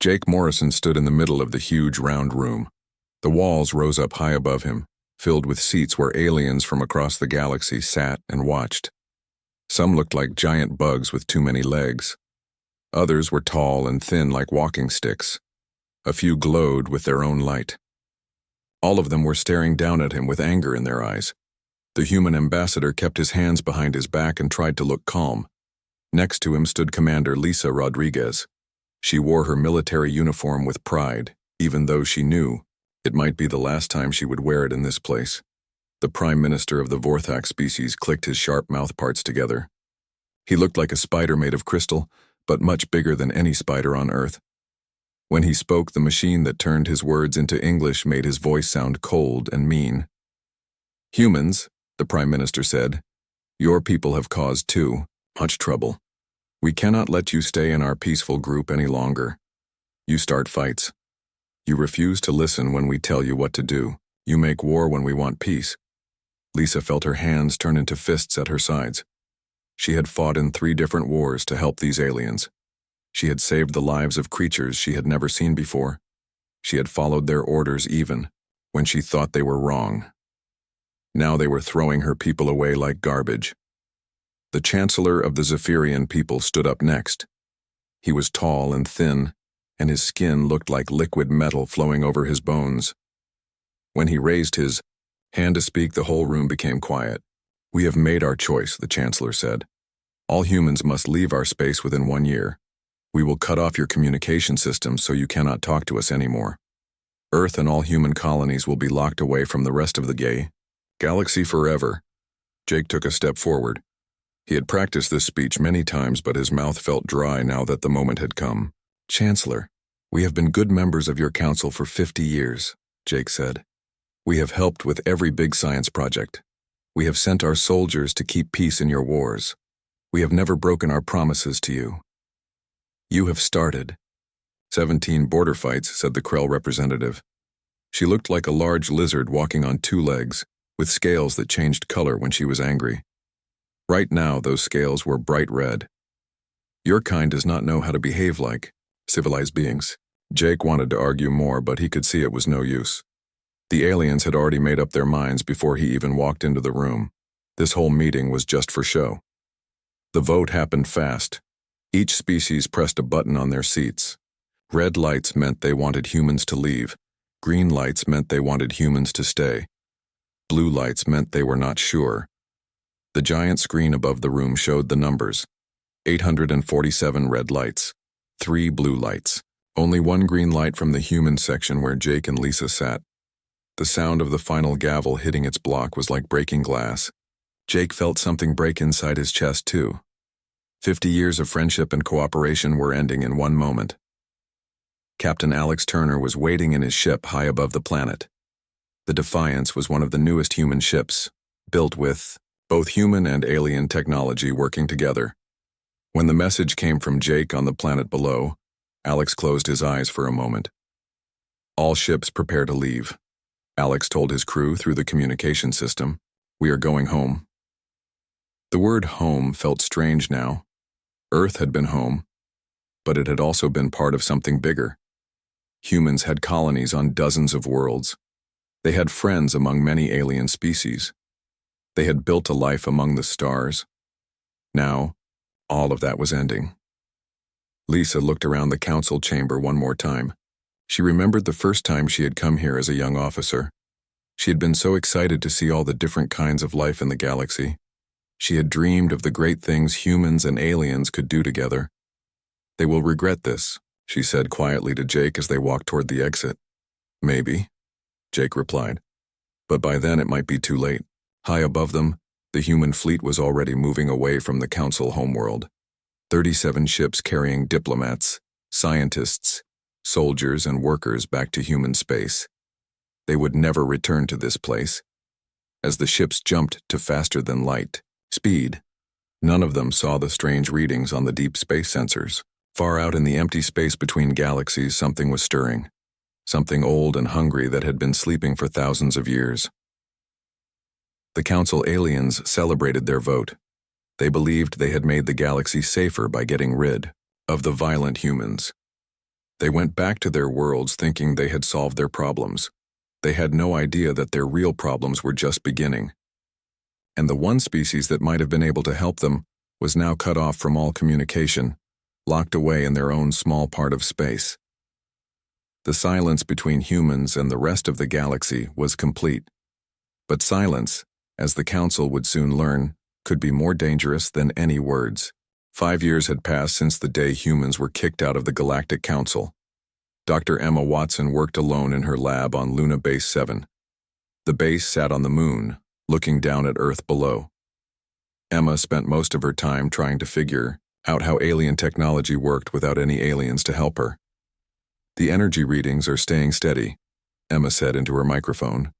Jake Morrison stood in the middle of the huge round room. The walls rose up high above him, filled with seats where aliens from across the galaxy sat and watched. Some looked like giant bugs with too many legs. Others were tall and thin like walking sticks. A few glowed with their own light. All of them were staring down at him with anger in their eyes. The human ambassador kept his hands behind his back and tried to look calm. Next to him stood Commander Lisa Rodriguez. She wore her military uniform with pride, even though she knew it might be the last time she would wear it in this place. The Prime Minister of the Vorthak species clicked his sharp mouth parts together. He looked like a spider made of crystal, but much bigger than any spider on Earth. When he spoke, the machine that turned his words into English made his voice sound cold and mean. "Humans," the Prime Minister said, "your people have caused too much trouble. We cannot let you stay in our peaceful group any longer. You start fights. You refuse to listen when we tell you what to do. You make war when we want peace." Lisa felt her hands turn into fists at her sides. She had fought in 3 different wars to help these aliens. She had saved the lives of creatures she had never seen before. She had followed their orders even when she thought they were wrong. Now they were throwing her people away like garbage. The Chancellor of the Zephyrian people stood up next. He was tall and thin, and his skin looked like liquid metal flowing over his bones. When he raised his hand to speak, the whole room became quiet. "We have made our choice," the Chancellor said. "All humans must leave our space within 1 year. We will cut off your communication systems so you cannot talk to us anymore. Earth and all human colonies will be locked away from the rest of the galaxy forever." Jake took a step forward. He had practiced this speech many times, but his mouth felt dry now that the moment had come. "Chancellor, we have been good members of your council for 50 years, Jake said. "We have helped with every big science project. We have sent our soldiers to keep peace in your wars. We have never broken our promises to you. You have started 17 border fights," said the Krell representative. She looked like a large lizard walking on 2 legs, with scales that changed color when she was angry. Right now, those scales were bright red. "Your kind does not know how to behave like civilized beings." Jake wanted to argue more, but he could see it was no use. The aliens had already made up their minds before he even walked into the room. This whole meeting was just for show. The vote happened fast. Each species pressed a button on their seats. Red lights meant they wanted humans to leave. Green lights meant they wanted humans to stay. Blue lights meant they were not sure. The giant screen above the room showed the numbers. 847 red lights, 3 blue lights, only 1 green light from the human section where Jake and Lisa sat. The sound of the final gavel hitting its block was like breaking glass. Jake felt something break inside his chest too. 50 years of friendship and cooperation were ending in 1 moment. Captain Alex Turner was waiting in his ship high above the planet. The Defiance was one of the newest human ships, built with both human and alien technology working together. When the message came from Jake on the planet below, Alex closed his eyes for a moment. "All ships prepare to leave," Alex told his crew through the communication system. "We are going home." The word home felt strange now. Earth had been home, but it had also been part of something bigger. Humans had colonies on dozens of worlds. They had friends among many alien species. They had built a life among the stars. Now, all of that was ending. Lisa looked around the council chamber one more time. She remembered the first time she had come here as a young officer. She had been so excited to see all the different kinds of life in the galaxy. She had dreamed of the great things humans and aliens could do together. "They will regret this," she said quietly to Jake as they walked toward the exit. "Maybe," Jake replied. "But by then it might be too late." High above them, the human fleet was already moving away from the council homeworld. 37 ships carrying diplomats, scientists, soldiers, and workers back to human space. They would never return to this place. As the ships jumped to faster than light speed, none of them saw the strange readings on the deep space sensors. Far out in the empty space between galaxies, something was stirring. Something old and hungry that had been sleeping for thousands of years. The Council aliens celebrated their vote. They believed they had made the galaxy safer by getting rid of the violent humans. They went back to their worlds thinking they had solved their problems. They had no idea that their real problems were just beginning. And the one species that might have been able to help them was now cut off from all communication, locked away in their own small part of space. The silence between humans and the rest of the galaxy was complete. But silence, as the Council would soon learn, could be more dangerous than any words. 5 years had passed since the day humans were kicked out of the Galactic Council. Dr. Emma Watson worked alone in her lab on Luna Base 7. The base sat on the moon, looking down at Earth below. Emma spent most of her time trying to figure out how alien technology worked without any aliens to help her. "The energy readings are staying steady," Emma said into her microphone.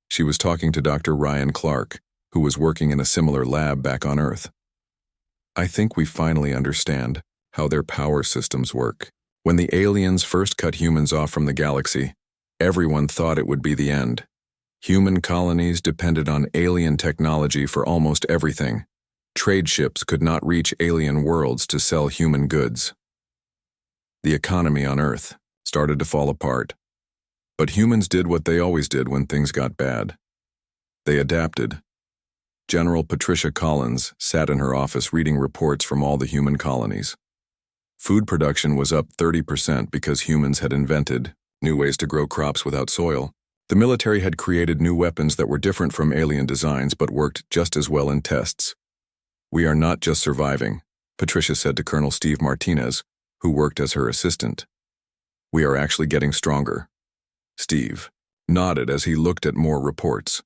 She was talking to Dr. Ryan Clark, who was working in a similar lab back on Earth. "I think we finally understand how their power systems work. When the aliens first cut humans off from the galaxy, everyone thought it would be the end. Human colonies depended on alien technology for almost everything. Trade ships could not reach alien worlds to sell human goods. The economy on Earth started to fall apart. But humans did what they always did when things got bad. They adapted." General Patricia Collins sat in her office reading reports from all the human colonies. Food production was up 30% because humans had invented new ways to grow crops without soil. The military had created new weapons that were different from alien designs but worked just as well in tests. "We are not just surviving," Patricia said to Colonel Steve Martinez, who worked as her assistant. "We are actually getting stronger." Steve nodded as he looked at more reports.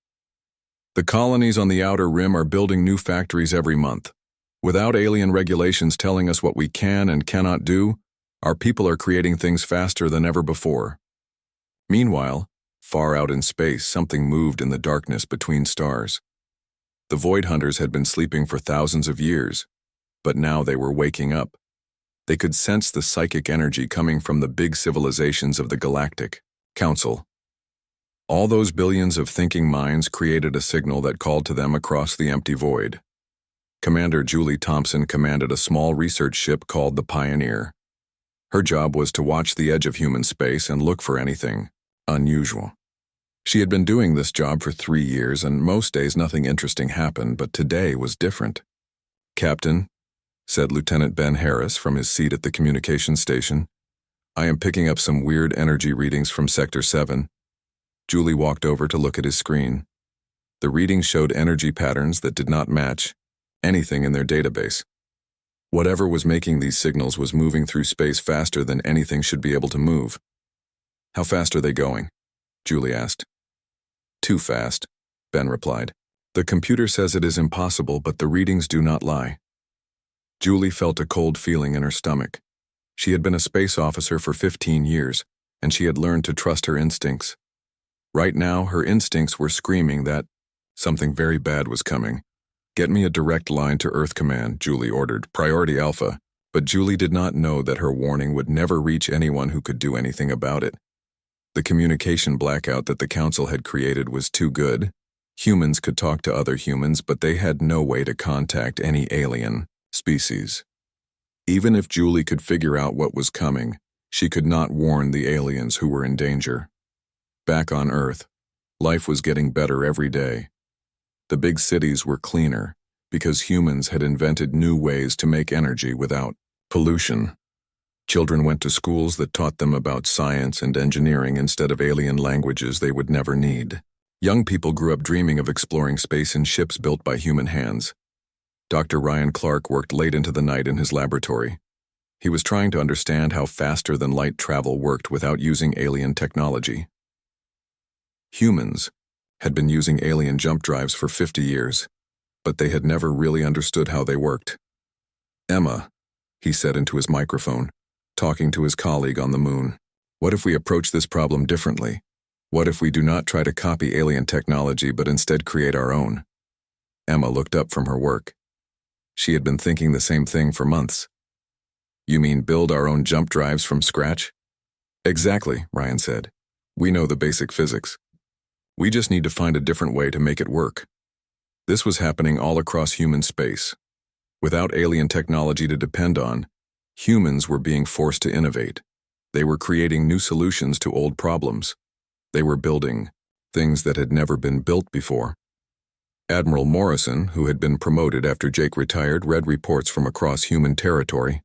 "The colonies on the outer rim are building new factories every month. Without alien regulations telling us what we can and cannot do, our people are creating things faster than ever before." Meanwhile, far out in space, something moved in the darkness between stars. The Void Hunters had been sleeping for thousands of years, but now they were waking up. They could sense the psychic energy coming from the big civilizations of the Galactic Council. All those billions of thinking minds created a signal that called to them across the empty void. Commander Julie Thompson commanded a small research ship called the Pioneer. Her job was to watch the edge of human space and look for anything unusual. She had been doing this job for 3 years, and most days nothing interesting happened, but today was different. "Captain," said Lieutenant Ben Harris from his seat at the communications station, "I am picking up some weird energy readings from Sector 7. Julie walked over to look at his screen. The readings showed energy patterns that did not match anything in their database. Whatever was making these signals was moving through space faster than anything should be able to move. "How fast are they going?" Julie asked. "Too fast," Ben replied. "The computer says it is impossible, but the readings do not lie." Julie felt a cold feeling in her stomach. She had been a space officer for 15 years, and she had learned to trust her instincts. Right now, her instincts were screaming that something very bad was coming. "Get me a direct line to Earth Command," Julie ordered, "Priority Alpha," but Julie did not know that her warning would never reach anyone who could do anything about it. The communication blackout that the Council had created was too good. Humans could talk to other humans, but they had no way to contact any alien species. Even if Julie could figure out what was coming, she could not warn the aliens who were in danger. Back on Earth, life was getting better every day. The big cities were cleaner because humans had invented new ways to make energy without pollution. Children went to schools that taught them about science and engineering instead of alien languages they would never need. Young people grew up dreaming of exploring space in ships built by human hands. Dr. Ryan Clark worked late into the night in his laboratory. He was trying to understand how faster-than-light travel worked without using alien technology. Humans had been using alien jump drives for 50 years, but they had never really understood how they worked. "Emma," he said into his microphone, talking to his colleague on the moon, "what if we approach this problem differently? What if we do not try to copy alien technology but instead create our own?" Emma looked up from her work. She had been thinking the same thing for months. "You mean build our own jump drives from scratch?" "Exactly," Ryan said. "We know the basic physics. We just need to find a different way to make it work." This was happening all across human space. Without alien technology to depend on, humans were being forced to innovate. They were creating new solutions to old problems. They were building things that had never been built before. Admiral Morrison, who had been promoted after Jake retired, read reports from across human territory.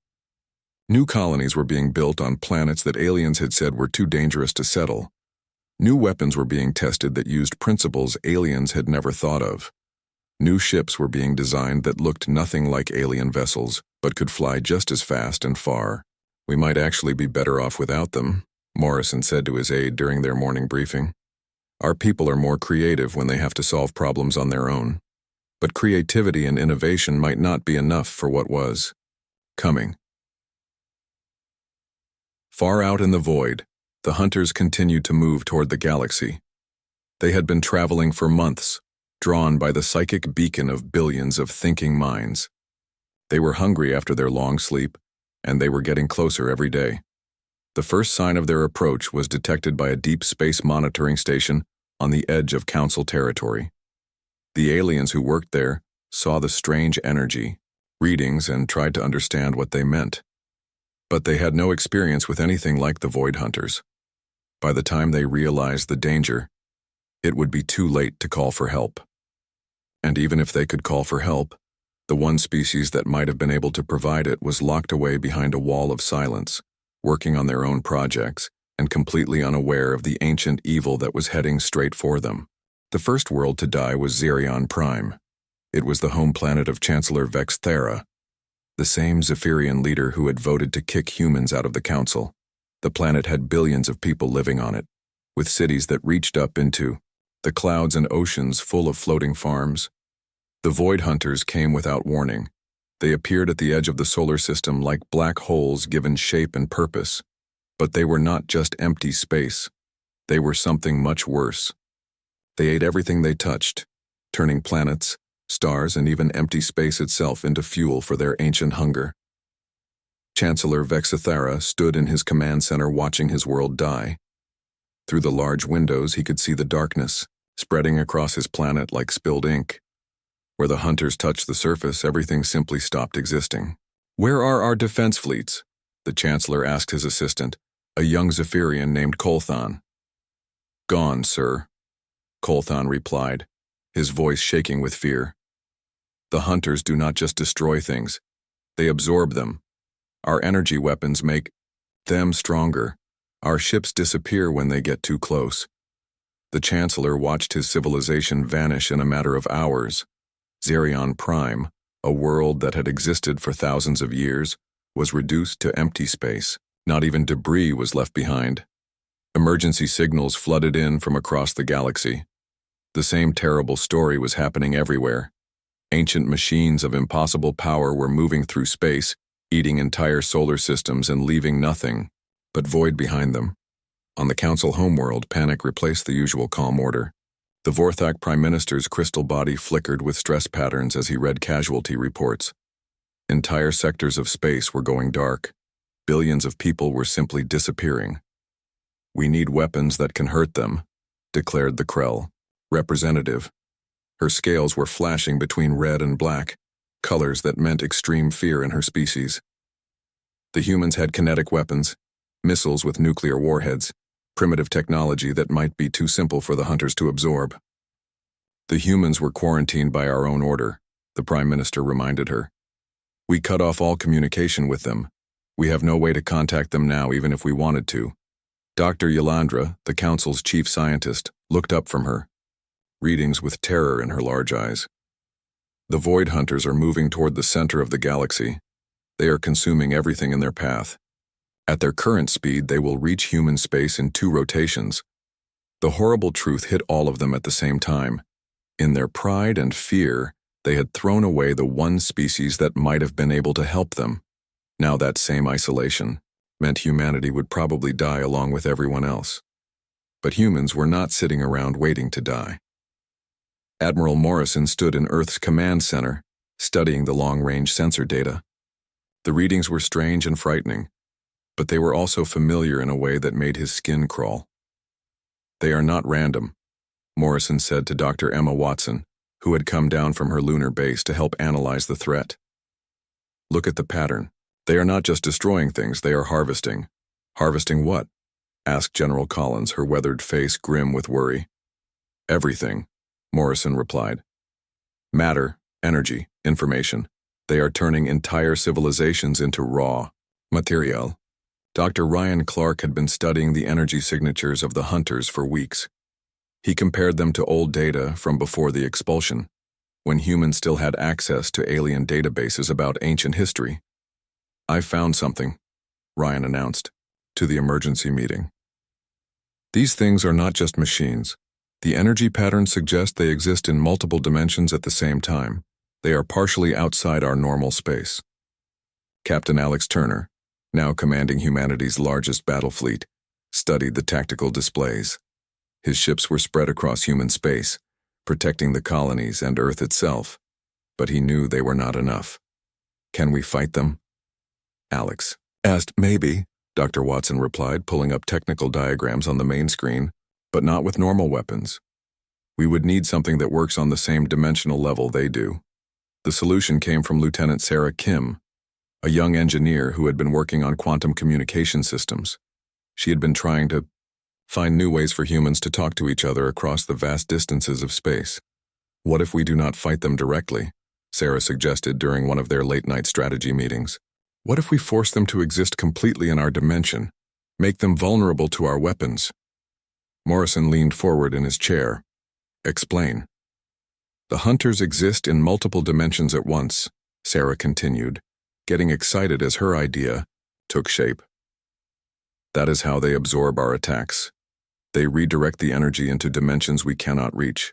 New colonies were being built on planets that aliens had said were too dangerous to settle. New weapons were being tested that used principles aliens had never thought of. New ships were being designed that looked nothing like alien vessels, but could fly just as fast and far. "We might actually be better off without them," Morrison said to his aide during their morning briefing. "Our people are more creative when they have to solve problems on their own. But creativity and innovation might not be enough for what was coming." Far out in the void, the hunters continued to move toward the galaxy. They had been traveling for months, drawn by the psychic beacon of billions of thinking minds. They were hungry after their long sleep, and they were getting closer every day. The first sign of their approach was detected by a deep space monitoring station on the edge of Council territory. The aliens who worked there saw the strange energy, readings, and tried to understand what they meant. But they had no experience with anything like the Void Hunters. By the time they realized the danger, it would be too late to call for help. And even if they could call for help, the one species that might have been able to provide it was locked away behind a wall of silence, working on their own projects, and completely unaware of the ancient evil that was heading straight for them. The first world to die was Xerion Prime. It was the home planet of Chancellor Vex Thera, the same Zephyrian leader who had voted to kick humans out of the Council. The planet had billions of people living on it, with cities that reached up into the clouds and oceans full of floating farms. The Void Hunters came without warning. They appeared at the edge of the solar system like black holes given shape and purpose. But they were not just empty space. They were something much worse. They ate everything they touched, turning planets, stars, and even empty space itself into fuel for their ancient hunger. Chancellor Vexithara stood in his command center watching his world die. Through the large windows he could see the darkness, spreading across his planet like spilled ink. Where the hunters touched the surface, everything simply stopped existing. "Where are our defense fleets?" the Chancellor asked his assistant, a young Zephyrian named Kolthan. "Gone, sir," Kolthan replied, his voice shaking with fear. "The hunters do not just destroy things, they absorb them. Our energy weapons make them stronger. Our ships disappear when they get too close." The Chancellor watched his civilization vanish in a matter of hours. Xerion Prime, a world that had existed for thousands of years, was reduced to empty space. Not even debris was left behind. Emergency signals flooded in from across the galaxy. The same terrible story was happening everywhere. Ancient machines of impossible power were moving through space, eating entire solar systems and leaving nothing but void behind them. On the Council homeworld, panic replaced the usual calm order. The Vorthak Prime Minister's crystal body flickered with stress patterns as he read casualty reports. Entire sectors of space were going dark. Billions of people were simply disappearing. "We need weapons that can hurt them," declared the Krell representative. Her scales were flashing between red and black, colors that meant extreme fear in her species. The humans had kinetic weapons, missiles with nuclear warheads, primitive technology that might be too simple for the hunters to absorb. "The humans were quarantined by our own order," the Prime Minister reminded her. "We cut off all communication with them. We have no way to contact them now, even if we wanted to." Dr. Yolandra, the Council's chief scientist, looked up from her, readings with terror in her large eyes. "The Void Hunters are moving toward the center of the galaxy. They are consuming everything in their path. At their current speed, they will reach human space in 2 rotations. The horrible truth hit all of them at the same time. In their pride and fear, they had thrown away the one species that might have been able to help them. Now that same isolation meant humanity would probably die along with everyone else. But humans were not sitting around waiting to die. Admiral Morrison stood in Earth's command center, studying the long-range sensor data. The readings were strange and frightening, but they were also familiar in a way that made his skin crawl. "They are not random," Morrison said to Dr. Emma Watson, who had come down from her lunar base to help analyze the threat. "Look at the pattern. They are not just destroying things, they are harvesting. Harvesting what? Asked General Collins, her weathered face grim with worry. Everything, Morrison replied. Matter, energy, information. They are turning entire civilizations into raw material. Dr. Ryan Clark had been studying the energy signatures of the hunters for weeks. He compared them to old data from before the expulsion, when humans still had access to alien databases about ancient history. "I've found something," Ryan announced, to the emergency meeting. "These things are not just machines. The energy patterns suggest they exist in multiple dimensions at the same time. They are partially outside our normal space." Captain Alex Turner, now commanding humanity's largest battle fleet, studied the tactical displays. His ships were spread across human space, protecting the colonies and Earth itself, but he knew they were not enough. "Can we fight them?" Alex asked. "Maybe," Dr. Watson replied, pulling up technical diagrams on the main screen, "but not with normal weapons. We would need something that works on the same dimensional level they do." The solution came from Lieutenant Sarah Kim, a young engineer who had been working on quantum communication systems. She had been trying to find new ways for humans to talk to each other across the vast distances of space. "What if we do not fight them directly?" Sarah suggested during one of their late-night strategy meetings. "What if we force them to exist completely in our dimension, make them vulnerable to our weapons?" Morrison leaned forward in his chair. "Explain." "The hunters exist in multiple dimensions at once," Sarah continued, getting excited as her idea took shape. "That is how they absorb our attacks. They redirect the energy into dimensions we cannot reach.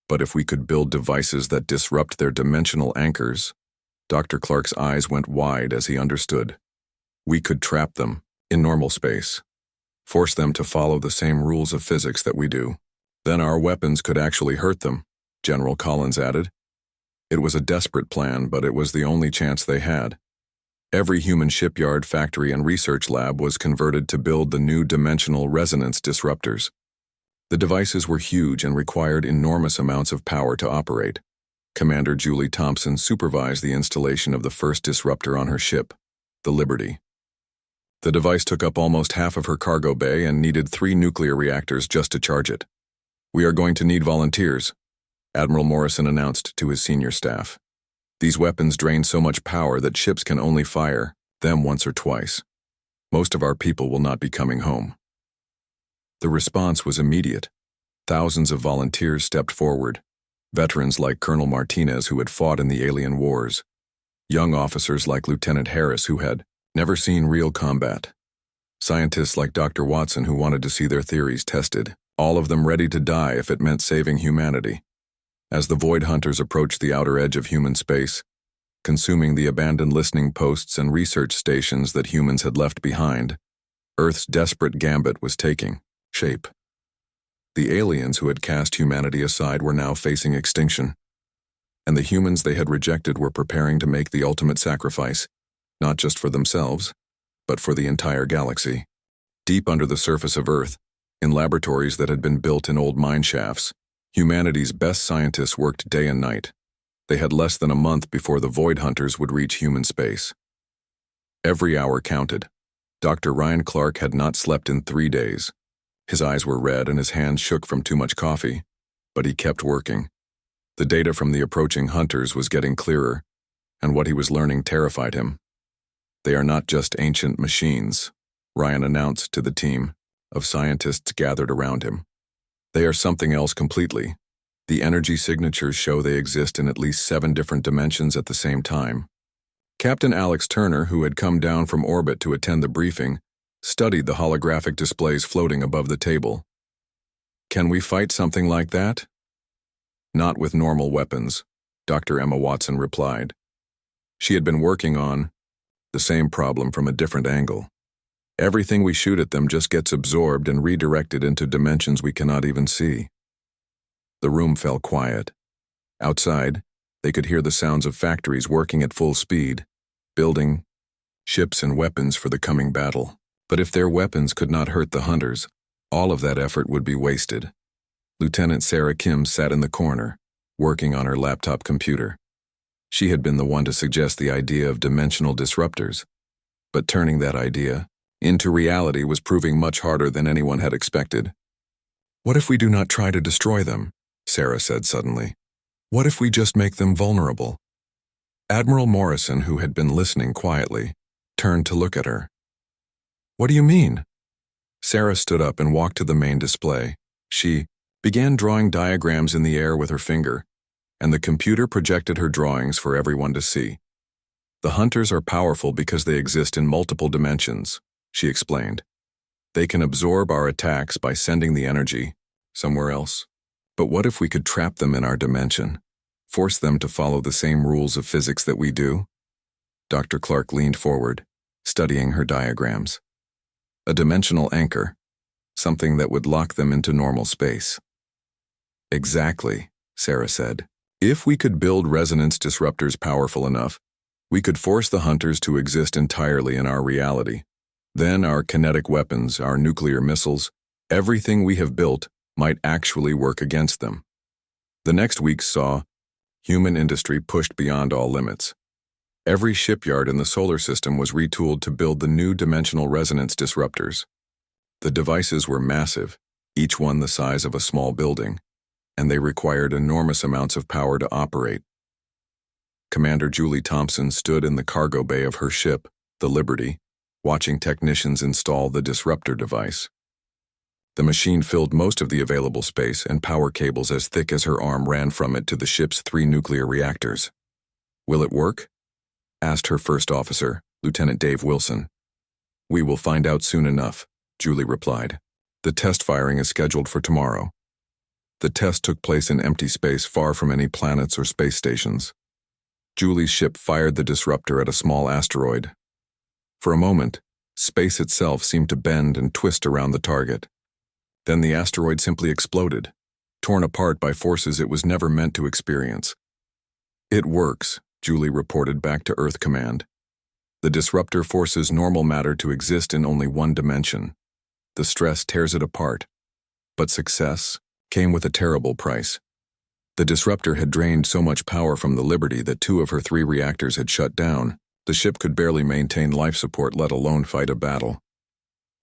But if we could build devices that disrupt their dimensional anchors," Dr. Clark's eyes went wide as he understood. "We could trap them in normal space, force them to follow the same rules of physics that we do. Then our weapons could actually hurt them," General Collins added. It was a desperate plan, but it was the only chance they had. Every human shipyard, factory, and research lab was converted to build the new dimensional resonance disruptors. The devices were huge and required enormous amounts of power to operate. Commander Julie Thompson supervised the installation of the first disruptor on her ship, the Liberty. The device took up almost half of her cargo bay and needed 3 nuclear reactors just to charge it. "We are going to need volunteers," Admiral Morrison announced to his senior staff. "These weapons drain so much power that ships can only fire them once or twice. Most of our people will not be coming home." The response was immediate. Thousands of volunteers stepped forward, veterans like Colonel Martinez who had fought in the alien wars, young officers like Lieutenant Harris who had never seen real combat, scientists like Dr. Watson who wanted to see their theories tested, all of them ready to die if it meant saving humanity. As the Void Hunters approached the outer edge of human space, consuming the abandoned listening posts and research stations that humans had left behind, Earth's desperate gambit was taking shape. The aliens who had cast humanity aside were now facing extinction, and the humans they had rejected were preparing to make the ultimate sacrifice, not just for themselves, but for the entire galaxy. Deep under the surface of Earth, in laboratories that had been built in old mine shafts, humanity's best scientists worked day and night. They had less than a month before the Void Hunters would reach human space. Every hour counted. Dr. Ryan Clark had not slept in 3 days. His eyes were red and his hands shook from too much coffee, but he kept working. The data from the approaching hunters was getting clearer, and what he was learning terrified him. "They are not just ancient machines," Ryan announced to the team of scientists gathered around him. "They are something else completely. The energy signatures show they exist in at least 7 different dimensions at the same time." Captain Alex Turner, who had come down from orbit to attend the briefing, studied the holographic displays floating above the table. "Can we fight something like that?" "Not with normal weapons," Dr. Emma Watson replied. She had been working on the same problem from a different angle. "Everything we shoot at them just gets absorbed and redirected into dimensions we cannot even see." The room fell quiet. Outside, they could hear the sounds of factories working at full speed, building ships and weapons for the coming battle. But if their weapons could not hurt the hunters, all of that effort would be wasted. Lieutenant Sarah Kim sat in the corner, working on her laptop computer. She had been the one to suggest the idea of dimensional disruptors, but turning that idea into reality was proving much harder than anyone had expected. "What if we do not try to destroy them?" Sarah said suddenly. "What if we just make them vulnerable?" Admiral Morrison, who had been listening quietly, turned to look at her. "What do you mean?" Sarah stood up and walked to the main display. She began drawing diagrams in the air with her finger, and the computer projected her drawings for everyone to see. "The hunters are powerful because they exist in multiple dimensions," she explained. "They can absorb our attacks by sending the energy somewhere else. But what if we could trap them in our dimension? Force them to follow the same rules of physics that we do?" Dr. Clark leaned forward, studying her diagrams. "A dimensional anchor, something that would lock them into normal space." "Exactly," Sarah said. "If we could build resonance disruptors powerful enough, we could force the hunters to exist entirely in our reality. Then our kinetic weapons, our nuclear missiles, everything we have built might actually work against them." The next week saw human industry pushed beyond all limits. Every shipyard in the solar system was retooled to build the new dimensional resonance disruptors. The devices were massive, each one the size of a small building, and they required enormous amounts of power to operate. Commander Julie Thompson stood in the cargo bay of her ship, the Liberty, watching technicians install the disruptor device. The machine filled most of the available space, and power cables as thick as her arm ran from it to the ship's 3 nuclear reactors. "Will it work?" asked her first officer, Lieutenant Dave Wilson. "We will find out soon enough," Julie replied. "The test firing is scheduled for tomorrow." The test took place in empty space far from any planets or space stations. Julie's ship fired the disruptor at a small asteroid. For a moment, space itself seemed to bend and twist around the target. Then the asteroid simply exploded, torn apart by forces it was never meant to experience. "It works," Julie reported back to Earth Command. "The disruptor forces normal matter to exist in only one dimension. The stress tears it apart. But success came with a terrible price. The disruptor had drained so much power from the Liberty that 2 of her 3 reactors had shut down. The ship could barely maintain life support, let alone fight a battle.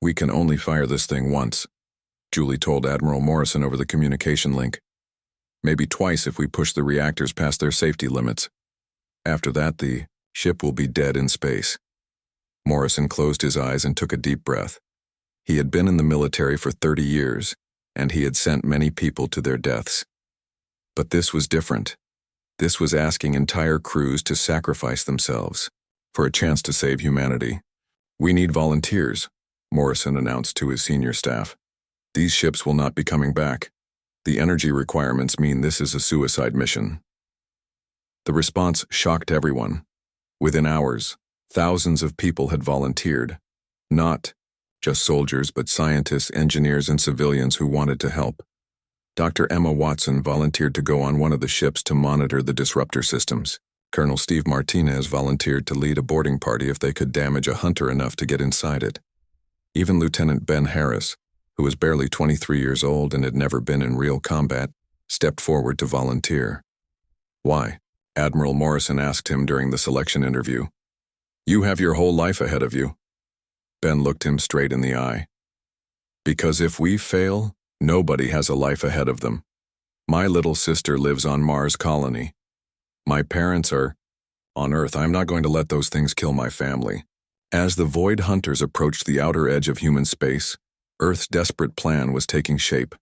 "We can only fire this thing once," Julie told Admiral Morrison over the communication link. "Maybe twice if we push the reactors past their safety limits. After that, the ship will be dead in space." Morrison closed his eyes and took a deep breath. He had been in the military for 30 years, and he had sent many people to their deaths. But this was different. This was asking entire crews to sacrifice themselves for a chance to save humanity. "We need volunteers," Morrison announced to his senior staff. "These ships will not be coming back. The energy requirements mean this is a suicide mission." The response shocked everyone. Within hours, thousands of people had volunteered. Not just soldiers, but scientists, engineers, and civilians who wanted to help. Dr. Emma Watson volunteered to go on one of the ships to monitor the disruptor systems. Colonel Steve Martinez volunteered to lead a boarding party if they could damage a hunter enough to get inside it. Even Lieutenant Ben Harris, who was barely 23 years old and had never been in real combat, stepped forward to volunteer. "Why?" Admiral Morrison asked him during the selection interview. "You have your whole life ahead of you." Ben looked him straight in the eye. "Because if we fail, nobody has a life ahead of them. My little sister lives on Mars colony. My parents are on Earth. I'm not going to let those things kill my family." As the Void Hunters approached the outer edge of human space, Earth's desperate plan was taking shape.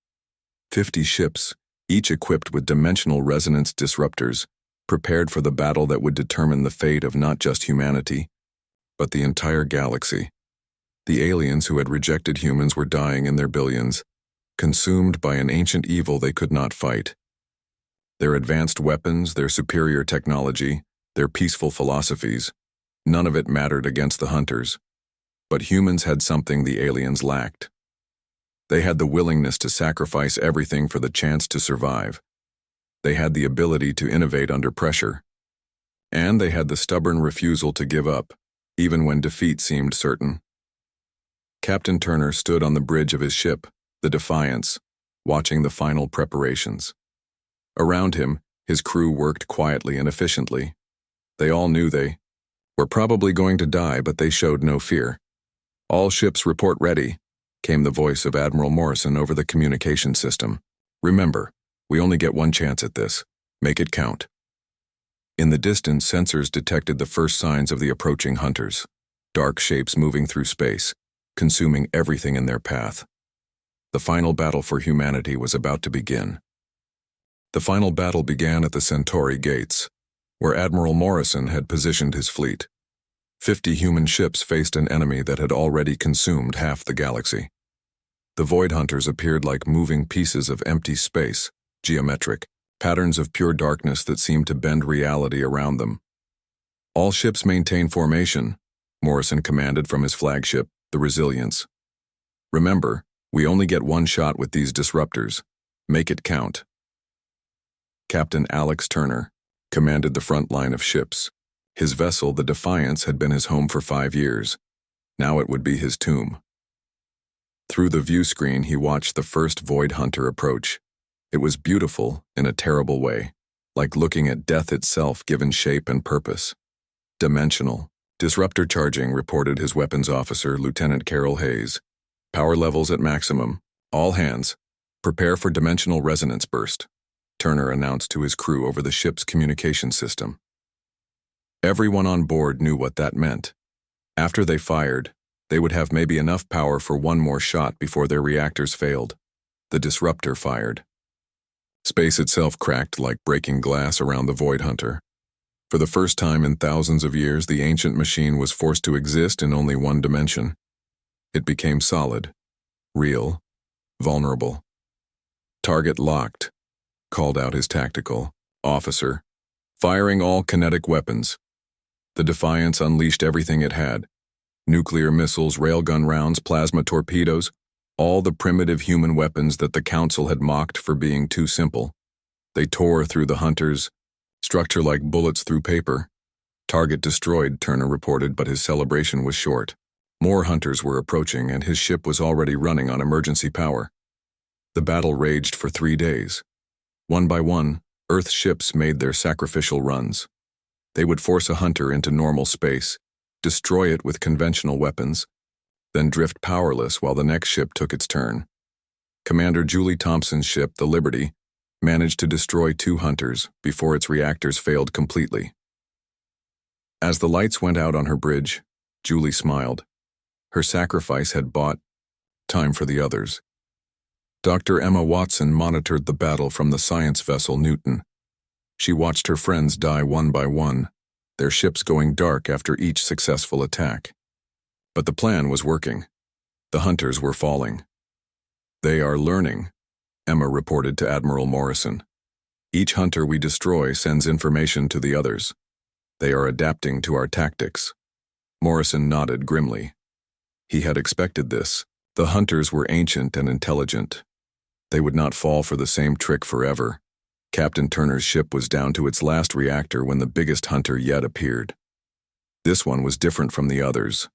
50 ships, each equipped with dimensional resonance disruptors, prepared for the battle that would determine the fate of not just humanity, but the entire galaxy. The aliens who had rejected humans were dying in their billions, consumed by an ancient evil they could not fight. Their advanced weapons, their superior technology, their peaceful philosophies, none of it mattered against the hunters. But humans had something the aliens lacked. They had the willingness to sacrifice everything for the chance to survive. They had the ability to innovate under pressure. And they had the stubborn refusal to give up, even when defeat seemed certain. Captain Turner stood on the bridge of his ship, the Defiance, watching the final preparations. Around him, his crew worked quietly and efficiently. They all knew they were probably going to die, but they showed no fear. All ships report ready, came the voice of Admiral Morrison over the communication system. Remember, we only get one chance at this. Make it count. In the distance, sensors detected the first signs of the approaching hunters. Dark shapes moving through space, consuming everything in their path. The final battle for humanity was about to begin. The final battle began at the Centauri gates, where Admiral Morrison had positioned his fleet. 50 human ships faced an enemy that had already consumed half the galaxy. The Void Hunters appeared like moving pieces of empty space, geometric, patterns of pure darkness that seemed to bend reality around them. All ships maintain formation, Morrison commanded from his flagship, the Resilience. Remember, we only get one shot with these disruptors. Make it count. Captain Alex Turner commanded the front line of ships. His vessel, the Defiance, had been his home for 5 years. Now it would be his tomb. Through the view screen, he watched the first Void Hunter approach. It was beautiful in a terrible way, like looking at death itself given shape and purpose. Dimensional. Disruptor charging, reported his weapons officer, Lieutenant Carol Hayes. Power levels at maximum. All hands. Prepare for dimensional resonance burst, Turner announced to his crew over the ship's communication system. Everyone on board knew what that meant. After they fired, they would have maybe enough power for one more shot before their reactors failed. The disruptor fired. Space itself cracked like breaking glass around the Void Hunter. For the first time in thousands of years, the ancient machine was forced to exist in only one dimension. It became solid, real, vulnerable. Target locked, called out his tactical officer, firing all kinetic weapons. The Defiance unleashed everything it had. Nuclear missiles, railgun rounds, plasma torpedoes, all the primitive human weapons that the Council had mocked for being too simple. They tore through the hunters, structure like bullets through paper. Target destroyed, Turner reported, but his celebration was short. More hunters were approaching, and his ship was already running on emergency power. The battle raged for 3 days. One by one, Earth ships made their sacrificial runs. They would force a hunter into normal space, destroy it with conventional weapons, then drift powerless while the next ship took its turn. Commander Julie Thompson's ship, the Liberty, managed to destroy 2 hunters before its reactors failed completely. As the lights went out on her bridge, Julie smiled. Her sacrifice had bought time for the others. Dr. Emma Watson monitored the battle from the science vessel Newton. She watched her friends die one by one, their ships going dark after each successful attack. But the plan was working. The hunters were falling. They are learning, Emma reported to Admiral Morrison. Each hunter we destroy sends information to the others. They are adapting to our tactics. Morrison nodded grimly. He had expected this. The hunters were ancient and intelligent. They would not fall for the same trick forever. Captain Turner's ship was down to its last reactor when the biggest hunter yet appeared. This one was different from the others.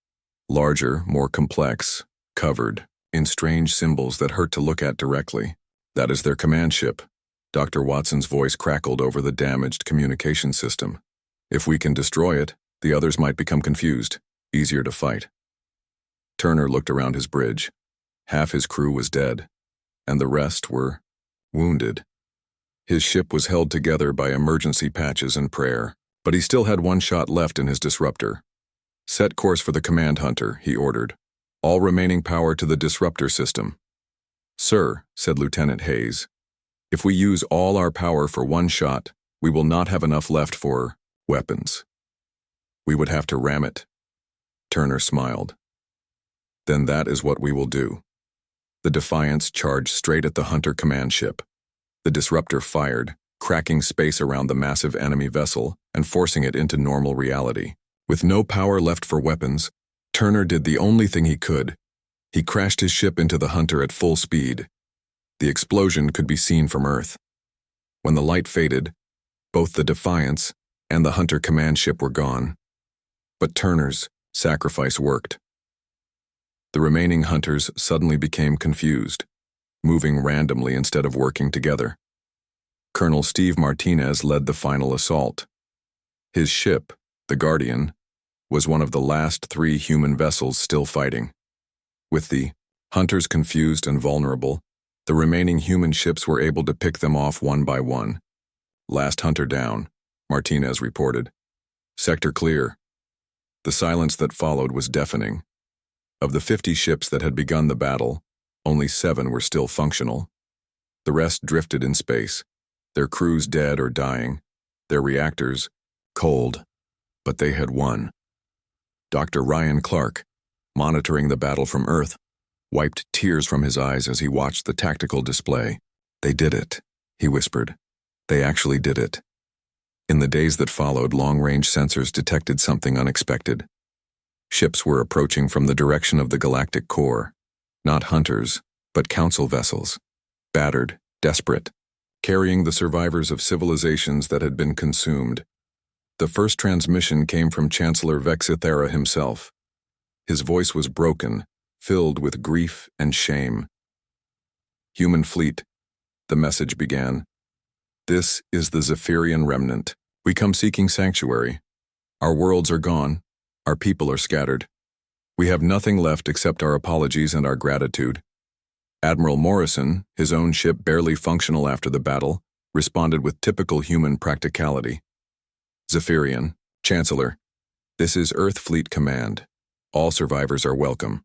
Larger, more complex, covered in strange symbols that hurt to look at directly. That is their command ship. Dr. Watson's voice crackled over the damaged communication system. If we can destroy it, the others might become confused, easier to fight. Turner looked around his bridge. Half his crew was dead, and the rest were wounded. His ship was held together by emergency patches and prayer, but he still had one shot left in his disruptor. Set course for the command hunter, he ordered. All remaining power to the disruptor system. Sir, said Lieutenant Hayes, if we use all our power for one shot, we will not have enough left for weapons. We would have to ram it. Turner smiled. Then that is what we will do. The Defiance charged straight at the hunter command ship. The disruptor fired, cracking space around the massive enemy vessel and forcing it into normal reality. With no power left for weapons, Turner did the only thing he could. He crashed his ship into the hunter at full speed. The explosion could be seen from Earth. When the light faded, both the Defiance and the hunter command ship were gone. But Turner's sacrifice worked. The remaining hunters suddenly became confused, moving randomly instead of working together. Colonel Steve Martinez led the final assault. His ship, the Guardian, was one of the last 3 human vessels still fighting. With the hunters confused and vulnerable, the remaining human ships were able to pick them off one by one. Last hunter down, Martinez reported. Sector clear. The silence that followed was deafening. Of the 50 ships that had begun the battle, only 7 were still functional. The rest drifted in space, their crews dead or dying, their reactors cold, but they had won. Dr. Ryan Clark, monitoring the battle from Earth, wiped tears from his eyes as he watched the tactical display. They did it, he whispered. They actually did it. In the days that followed, long-range sensors detected something unexpected. Ships were approaching from the direction of the galactic core, not hunters, but council vessels, battered, desperate, carrying the survivors of civilizations that had been consumed. The first transmission came from Chancellor Vexithera himself. His voice was broken, filled with grief and shame. Human fleet, the message began. This is the Zephyrian remnant. We come seeking sanctuary. Our worlds are gone. Our people are scattered. We have nothing left except our apologies and our gratitude. Admiral Morrison, his own ship barely functional after the battle, responded with typical human practicality. Zephyrian, Chancellor, this is Earth Fleet Command. All survivors are welcome.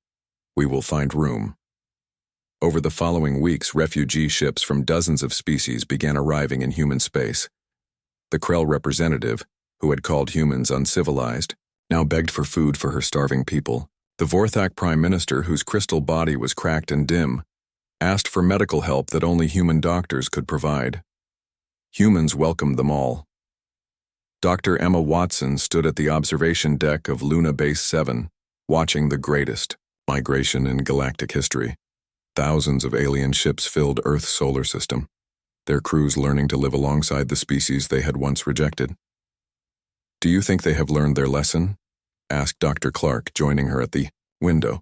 We will find room. Over the following weeks, refugee ships from dozens of species began arriving in human space. The Krell representative, who had called humans uncivilized, now begged for food for her starving people. The Vorthak Prime Minister, whose crystal body was cracked and dim, asked for medical help that only human doctors could provide. Humans welcomed them all. Dr. Emma Watson stood at the observation deck of Luna Base 7, watching the greatest migration in galactic history. Thousands of alien ships filled Earth's solar system, their crews learning to live alongside the species they had once rejected. Do you think they have learned their lesson? Asked Dr. Clark, joining her at the window.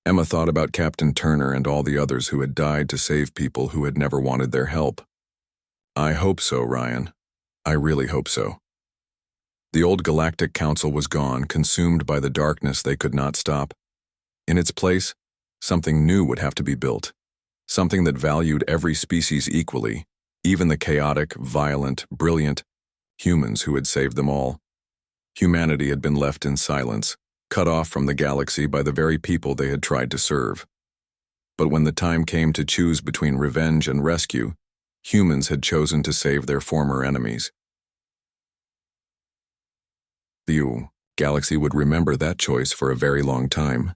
Emma thought about Captain Turner and all the others who had died to save people who had never wanted their help. I hope so, Ryan. I really hope so. The old Galactic Council was gone, consumed by the darkness they could not stop. In its place, something new would have to be built. Something that valued every species equally, even the chaotic, violent, brilliant humans who had saved them all. Humanity had been left in silence, cut off from the galaxy by the very people they had tried to serve. But when the time came to choose between revenge and rescue, humans had chosen to save their former enemies. The galaxy would remember that choice for a very long time.